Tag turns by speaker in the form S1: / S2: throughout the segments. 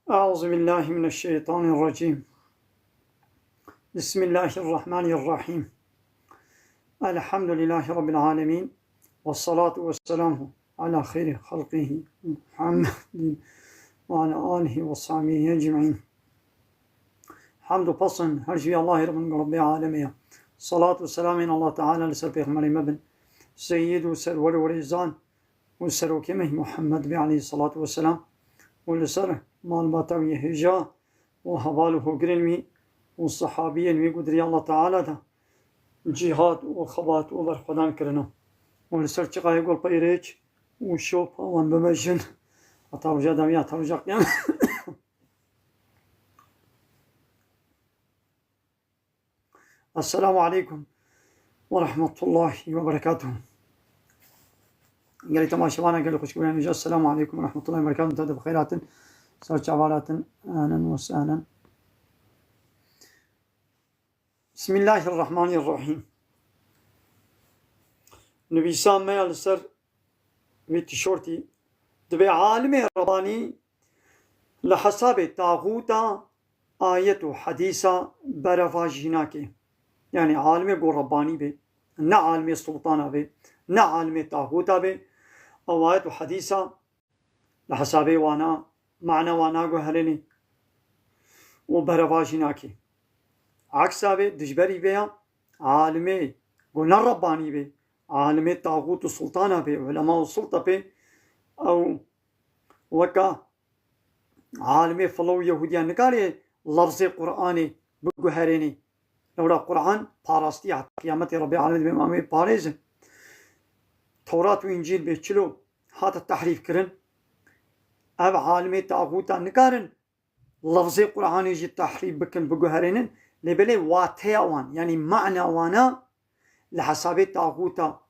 S1: أعوذ بالله من الشيطان الرجيم. بسم الله الرحمن الرحيم. الحمد لله رب العالمين، والصلاة والسلام على خير خلقه محمد وعلى آله وصحبه أجمعين. حمد وبصن هرجي الله رب العالمين. صلاة والسلام على الله تعالى لسر پیغمبر مبن سيد وسر ورزان وسر وكمه محمد عليه الصلاة والسلام ولسر معلومات هجا وحواله قرنمي والصحابيين وقدري الله تعالى ده جهاد وخبات وبرخدان كرنا ولسر چقا يقول بيريج وشوف وان بمجن أتوجه دمية أتوجه قيام. السلام عليكم ورحمة الله وبركاته. قال تماشوانا قال خوشكورين وجه السلام عليكم ورحمة الله وبركاته. تهدى بخيرات سرچ عبارات أهلا وسهلا. بسم الله الرحمن الرحيم. نبي سامي على السر في تيشورتي دبي عالم رباني لحساب طاغوتا آية حديثة برفاجيناكي، يعني عالم قو رباني بي نا عالم سلطانا بي نا عالم طاغوتا بي أو آية حديثة لحساب وانا معنى وانا قو هلني وبرفاجيناكي عكسا بي دجبري بيها عالمي قو نرباني بي عالمي طاغوت السلطانة بي علماء السلطة بي أو وكا عالمي فلو يهوديان نقالي لفظ قرآني بقو هريني لولا قرآن پاراستي قيامت رب العالمين بمامي پاريز توراة وإنجيل بيچلو هات التحريف كرن أب عالمي طاغوتا نقارن لفظ قرآني جي تحريف بكن بقو هرينن لبلي واتيا وان يعني معنى وانا لحسابي طاغوتا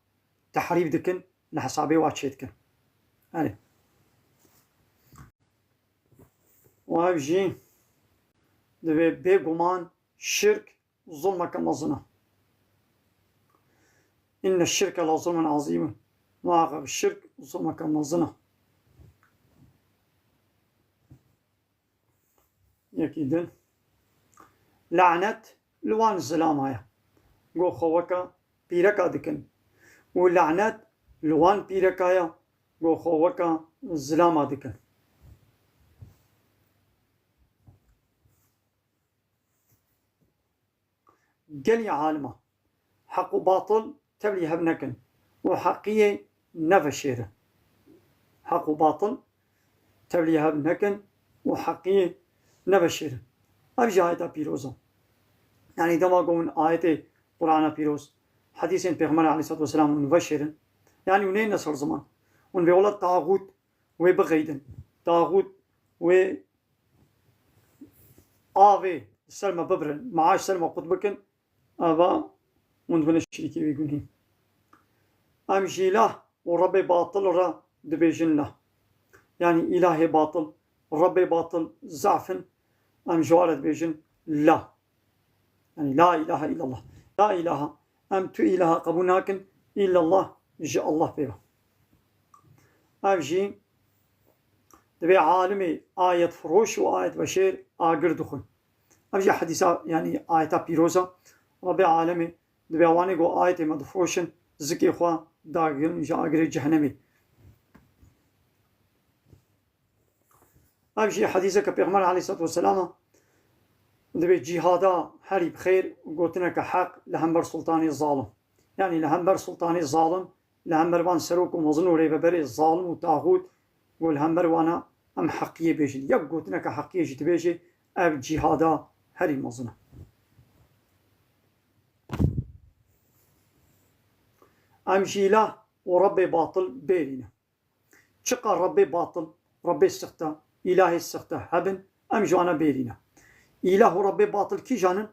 S1: تحريف دكن لحسابي واتشيت كن يعني وابجي دبي بيقومان شرك ظلمك مظنة. إن الشرك لظلم عظيم وعقب الشرك ظلمك مظنة. يكيدن لعنت لوان الظلام هيا قو خوكا بيركا دكن ولعنت لوان بيركايا قو خوكا الظلام دكن. قال يا عالمة حق وباطل تبلي هبنكن وحقية نفشيرة. حق وباطل تبلي هبنكن وحقية نفشيرة. أبجي آية بيروزة يعني دما قون آية قرآن بيروز حديثين بيغمار عليه الصلاة والسلام ونفشيرة يعني ونين نصر زمان ونبيولا طاغوت وبغيدن طاغوت و آوي السلمة ببرن معاش سلمة قطبكن أبا ونبن الشريكي ويقولين أمشي له وربي باطل را دبيجن له يعني إلهي باطل ربي باطل زعفن أم جوارد بيجن لا يعني لا إله إلا الله لا إله أم تو إله قبوناكن إلا الله جاء الله بيبا أمشي دبي عالمي آية فروش وآية بشير آقر دخل أمشي حديثة يعني آية بيروزة ربي عالمي دبي واني قو آية مدفوشن زكي خوا داقل جاقر جهنمي. أمشي حديثة كبيغمار عليه الصلاة والسلام دبي جهادا هاري بخير وقوتنا كحق لهمبر سلطاني الظالم يعني لهمبر سلطاني الظالم لهمبر وان سروك ومظنو ريبا بري الظالم وطاغوت والهمبر وانا أم حقية بيجي يق قوتنا كحقية جي تبيجي أب جهادا هاري مظنو. أمشي له وربي باطل بيرينا شقا ربي باطل ربي السخطة إلهي السخطة هبن أم جوانا بيرينا إله ربي باطل كي جانن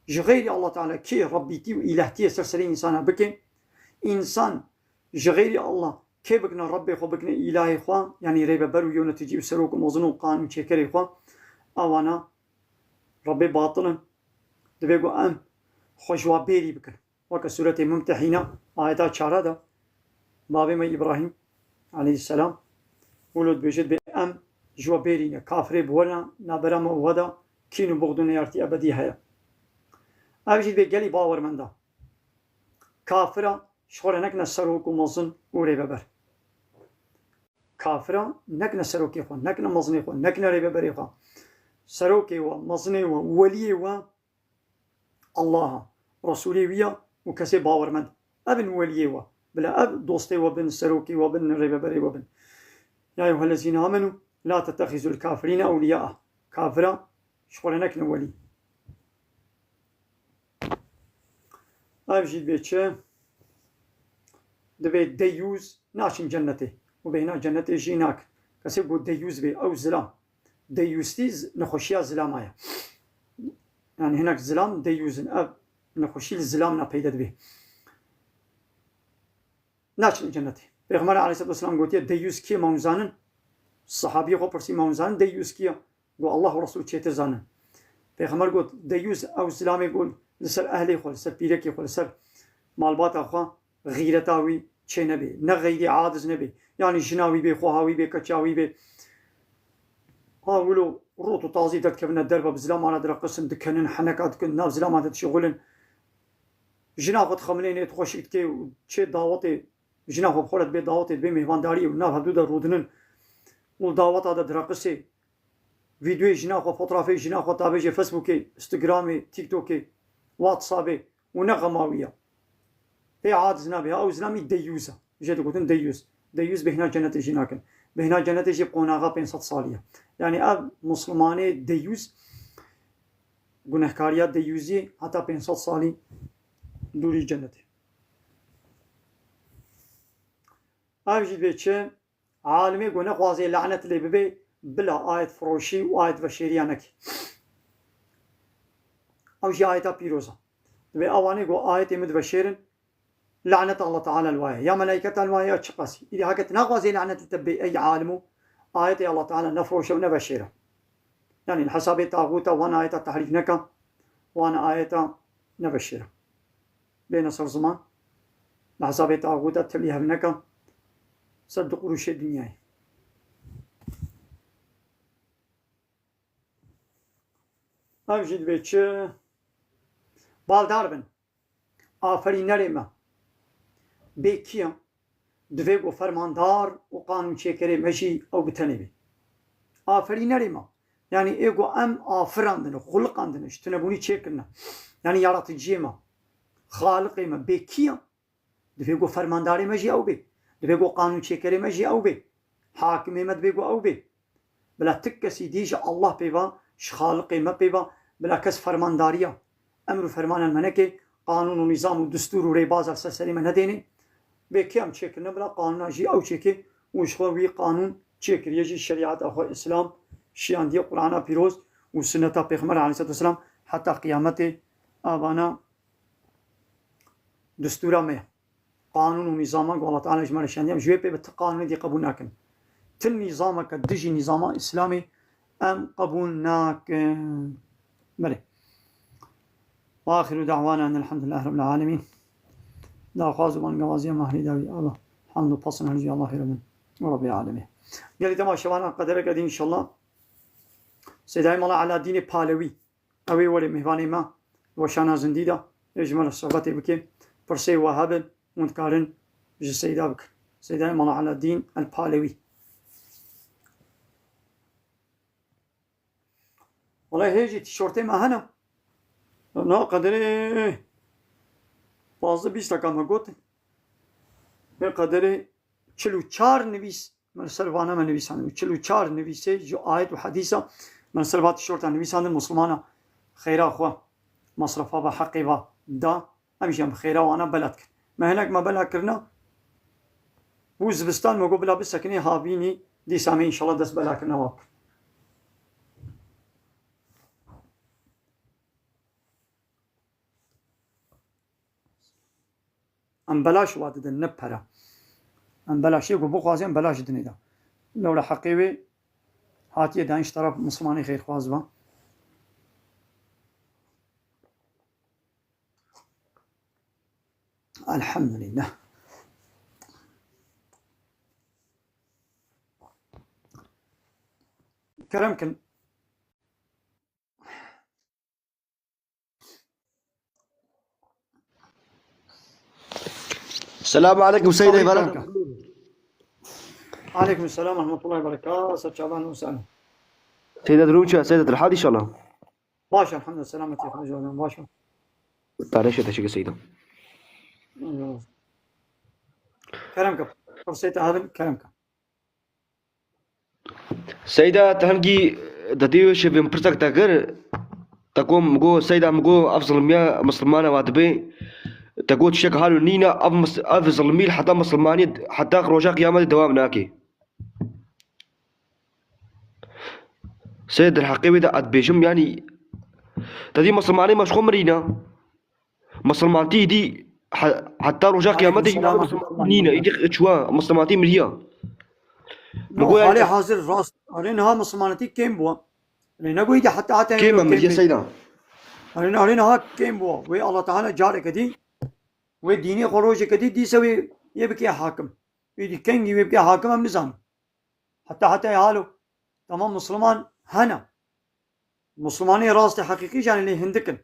S1: جغير الله تعالى كي ربيتي وإلهتي سرسرين إنسانا بكين إنسان جغير الله كي بكنا ربي خو بكنا إلهي خوان يعني ريبا برو يونا تجي وسروك ومظنو قانون شكري خوان أوانا ربي باطل دبيقو أم خوشوا بيري بكن وكا سورة ممتحنة آيات شارة بابي ما إبراهيم عليه السلام ولد بيجد بأم جوا بيرين كافر بونا نابرام ودا كينو بغدون يارتي أبدي هيا أبجد بيجالي باور من دا كافرة شغل نكنا سروك ومزن وريببر كافرة نكنا سروكي خون نكنا مزني خون نكنا ريببري خون سروكي ومزني وولي و الله رسولي ويا وكسي باور من ابن ولي و بلا اب دوستي وبن سروكي وبن ريببري وبن يا أيها الذين آمنوا لا تتخذوا الكافرين أولياء كافرة شغل نكنا ولي أبجد بيتش دبي ديوز ناشن جنتي وبينا جنتي جيناك كسي بو ديوز بي أو زلام ديوستيز نخشيا زلامايا يعني هناك زلام ديوزن أب نخشي الزلام نبيدد به ناشن جنتي پیغمبر علیه الصلاة والسلام گوتیه دیوز کیه مونزانن صحابی خو پرسی مونزانن دیوز کیه گو الله و رسول چیتر زانن پیغمبر گوت دیوز او سلامی گول لسر اهلی خو لسر پیرکی خو لسر مالبات خو غیرتاوی چه نبی نه غیری عادز نبی yani جناوی بی خوهاوی بی کچاوی بی ها ولو روتو تازی داد کبنه دربا بزلامان در قسم دکنن حنکات کن ناف زلامان داد شغلن جناوت خملین خوشید که چه دعوتی جناح بخورت به دعوت به مهمانداری و نه حدود رودنن و دعوت عادت درقصه ویدیو جناح و فوتوغرافی جناح و تابع فیسبوک اینستاگرام تیک توک واتساب و نه غماویه به عادز نبی او زلامی دیوزه جد گفتن دیوز بهنا جنت جناکن بهنا جنت جی قوناغا 500 سالیه یعنی اب مسلمانه دیوز گناهکاریات دیوزی حتی 500 سالی دوری جنتی أبجد بيتش عالمي قلنا قوازي لعنة اللي ببي بلا آية فروشي وآية بشيريانك أو شي آية بيروزة بي أواني قو آية مد بشيرن لعنة الله تعالى الواية يا ملائكة الواية تشقاسي إذا هكت نقوازي لعنة تبي أي عالمو آية الله تعالى نفروش ونبشيره يعني الحسابي تاغوتا وانا آية تحريف نكا وانا آية نبشيره بين صار زمان الحسابي تاغوتا تبليها بنكا صدق قروش الدنيا أبجد بيتش بالدار بن آفرینر ما بکیم دوی و فرماندار و قانون چکره مشی او بتنه بی آفرینر ما yani ego em afirandını, hulukandını, ştünebuni çekirne. Yani yaratıcı ma, halık ma, bekiya. Dvego fermandari ma ji ew bê. Dvego qanûn çêkerê me jî ew bê. Hakimê me dvego ew bê. Bila tik kesî dî ji Allah pêva, ji xaliqê me pêva, bila kes fermandariya. Emr û fermanan me neke, qanûn û nîzam û distûr û rêbazek ser serê me nedêne. Bêkiya em çêkirine bila qanûna jî ew çêke û ji xwe wî qanûn çêkiriye jî şeriata xwe İslam şiyandiye Qur'ana pîroz û sünneta Pêxember aleyhissalatu vesselam heta qiyametê avana distûra me قانون و نظاما که الله تعالی جمال شندیم جوی به قانون دی قبول نکن تن نظاما که دژی نظاما اسلامی ام قبول نکن بله و آخر دعوانا ان الحمد لله رب العالمين لا خواز من غوازی مهری داوی الله حمد و پسن هرجی الله رب العالمين قال تمام شوانا قدر قدیم ان شاء الله سيداي مالا على دين پالوی اوی ولی مهوانی ما و شانا زندیدا اجمال الصحبت بکی پرسی وهابن ونتقارن بجي السيدة بكر سيدة مالا على الدين البالوي والله هيجي تيشورتي ما هنا نا قدري fazla 20 dakika gote ve kaderi 44 نویس من سروانا من نویسان 44 نویسه جو آیت و حدیثا من سروات تیشورتا نویسان مسلمانا خیرا خوا مصرفا با حقی با دا همیشه خیرا وانا بلد کن ما هناك ما بلا كرنا وزبستان ما قبل بسكني هابيني دي سامي ان شاء الله دس بلا كرنا واك ام بلاش واد النبره ام بلاش يقول بو خوازين بلاش دنيدا لولا حقيوي هاتي دانش طرف مسلماني خير خوازبا الحمد لله كرمكن
S2: السلام عليكم سيدي فرج.
S1: عليكم السلام ورحمة الله وبركاته. سيد شعبان وسهلا.
S2: سيدة دروشة سيدة الحادي إن شاء الله.
S1: باشا الحمد لله سلامتي يا خرج باشا.
S2: تعاليش تشيك سيدة.
S1: كرمك فرصيت هذا كرمك.
S2: سيدة تهنجي دتيوش بمبرسك تاجر تقوم مجو سيدة مجو أفضل مياه مسلمانة وادبي تقول تشيك حالو نينا أفضل ميل حتى مسلماني حتى روجا قيامة دوام ناكي. سيد الحقيقة ده أدبيشم يعني تدي مسلماني مش خمرينا مسلمانتي دي حتى رجاء قيامتي نينا يدي شوا مسلمانتي مريا
S1: نقول عليه حاضر راس علينا مسلمانتي كم بوا لأن نقول يجي حتى
S2: كم مريا سيدا
S1: علينا ها كم بوا والله تعالى جارك دي وديني خروج كدي دي سوي يبكي حاكم يدي كنجي يبكي حاكم أم نظام حتى يهالو تمام مسلمان هنا مسلماني راس حقيقي يعني اللي هندكن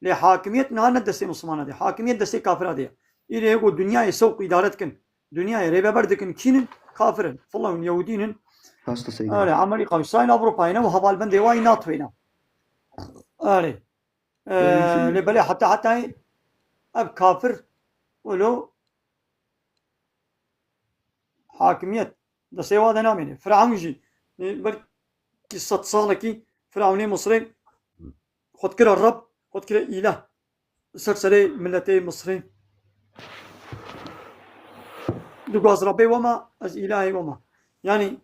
S1: لحاكمية نهار دستي مسلمان دي حاكمية دستي كافر دي إلى يقول دنيا يسوق إدارتكن دنيا ريبة بردكن كينن كافرن فالله يهودين
S2: هاستا سيدا
S1: عملي قوسين أوروبا هنا وهبال بندي واي ناط هنا لبلي حتى أب كافر ولو حاكمية دستي وادا نامين فرعون جي بل قصة صالكي فرعوني مصري خد كده الرب خد كده إله سلسلة ملتي مصري دقاز ربي وما از إلهي وما يعني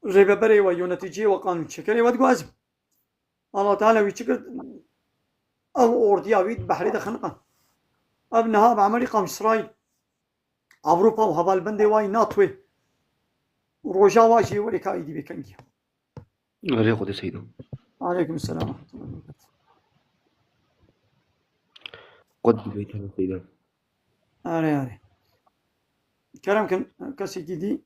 S1: رببري ويونتيجي وقانون شكري ودقاز الله تعالى ويشكر أو أورديا ويد بحري دخنقا أبنها بعملي قام إسرائيل أوروبا وهبال بندي واي ناطوي روجا واجي ولكا إيدي بكنجي
S2: غير خد سيدا
S1: عليكم السلام ورحمة الله وبركاته
S2: قد بيتها سيدا
S1: أري كلام كان كسي جدي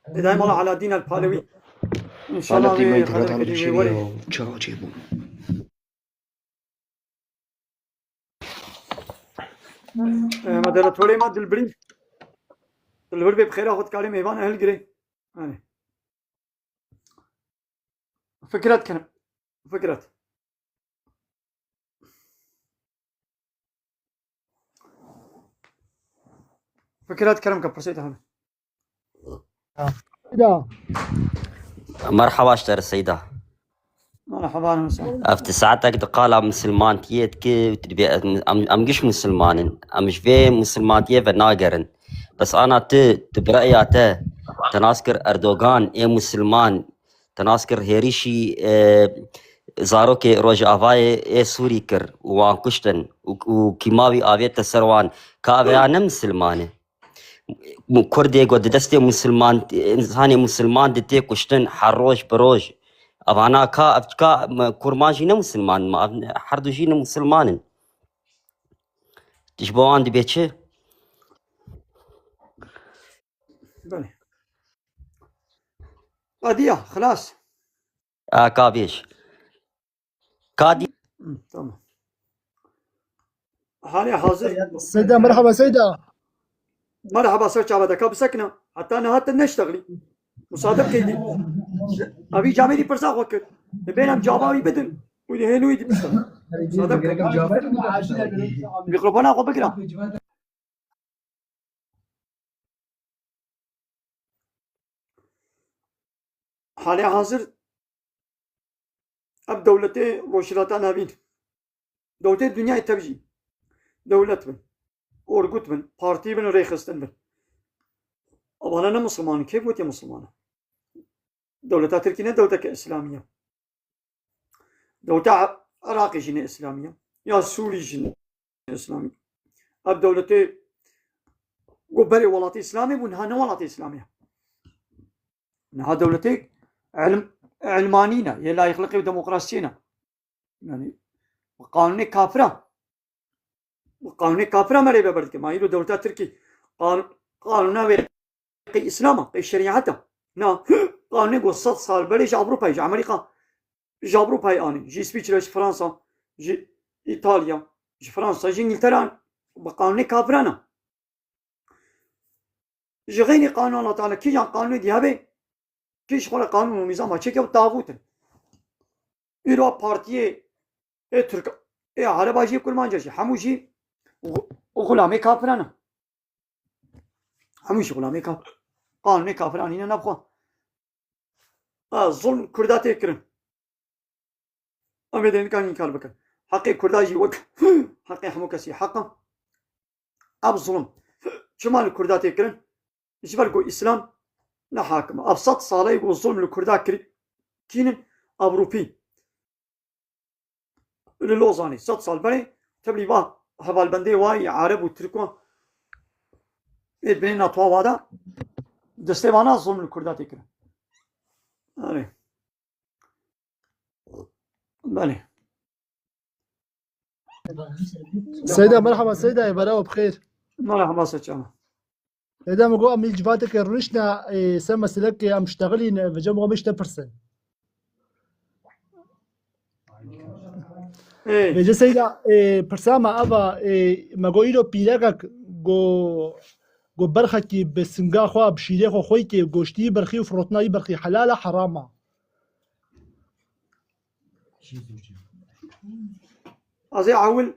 S1: دائما الله على دين البالوي إن شاء الله
S2: على دين ولي تشاو جيبو
S1: ما دلت ولي ما دلبري دلبري بخير أخذ كلام إيمان أهل جري فكرت كلام فكرت كلام كبرسيت هذا
S3: مرحبا اشتر السيدة.
S1: مرحبا أهلا وسهلا.
S3: أفت ساعتك دقالة مسلمان تيت كي أمجش مسلمان أمش في مسلمان تيت فناقرن بس أنا تبرأي تناسكر أردوغان إيه مسلمان تناسكر هيريشي زاروكي روج آفاي إيه سوري كر وان كشتن وكيماوي آفيت تسروان كافيانا مسلمانه كردي قد دستي مسلمان إنساني مسلمان دتي كشتن حروج بروج أبانا كا كرماجينا مسلمان ما حردوجينا مسلمان تشبوان دي بيتشي
S1: بلي قضية خلاص
S3: كابيش كادي
S1: تمام حاليا حاضر
S4: سيدة مرحبا سيدة
S1: مرحبا سوتش عبدك بسكنة حتى أنا هات نشتغلي مصادف كيدي أبي جامعي برسا وكر بينهم جاباوي بدن ودي هنو يدي بشتغل مصادف ميكروفون أخذ بكرة حاليا حاضر أب دولتي روشلاتا نابين دولتي الدنيا يتبجي دولت من أورغوت من بارتي من ريخستن من أبانا أنا مسلمان كيف وتي مسلمانة دولة تركيا دولة إسلامية دولة عراقي جنة إسلامية يا سوري جنة إسلامية أب دولتي قبري ولاتي إسلامي ونهانا ولاتي إسلامية نها دولتي علمانينا يلا يخلقي ديمقراطينا يعني قانوني كافرة قانون كافرة ما لي ببرد ما يلو دولة تركي قانون قي إسلام قي شريعته نا قانون قو 100 سال بلي جا أوروبا جا أمريكا جا أوروبا أنا جي سويسرا جي فرنسا جي إيطاليا جي فرنسا جي إنجلترا بقانون كافرنا جي غيني قانون الله تعالى كي جان قانون دي هبه كيش خلا قانون ونظام هاتشي كيو تاغوت إيرو بارتيه ترك عربا جي كل ما جي حمو جي غلامي كافرنا هموش غلامي كافر قانون كافراني نبخوا ظلم كرداتي كرن أمدين كان ينكال بكر حقي كرداجي وك حقي حمو كسي حقا أب ظلم شمال كرداتي كرن جبالكو إسلام نحاكم أبسط صالة يقول ظلم الكردات كينن أوروبي للوزاني 100 سال بني تبلي با هبال بندي واي عرب وتركوا بين ناتوا وادا دستيوانا ظلم الكردات كرن أري بله
S4: سيدة مرحبا سيدة يا براو بخير.
S1: مرحبا سيدنا
S4: سيدة مقو أمي جفاتك رنشنا سما سلك أم اشتغلين في جمع مش تبرسن. بيجي سيدة برسامة أبا مقو إيرو بيلاقك جو برخكي بسنجا خوا بشيلي خو خويكي جوشتي برخي وفروتناي برخي حلالة حرامة.
S1: أزي عول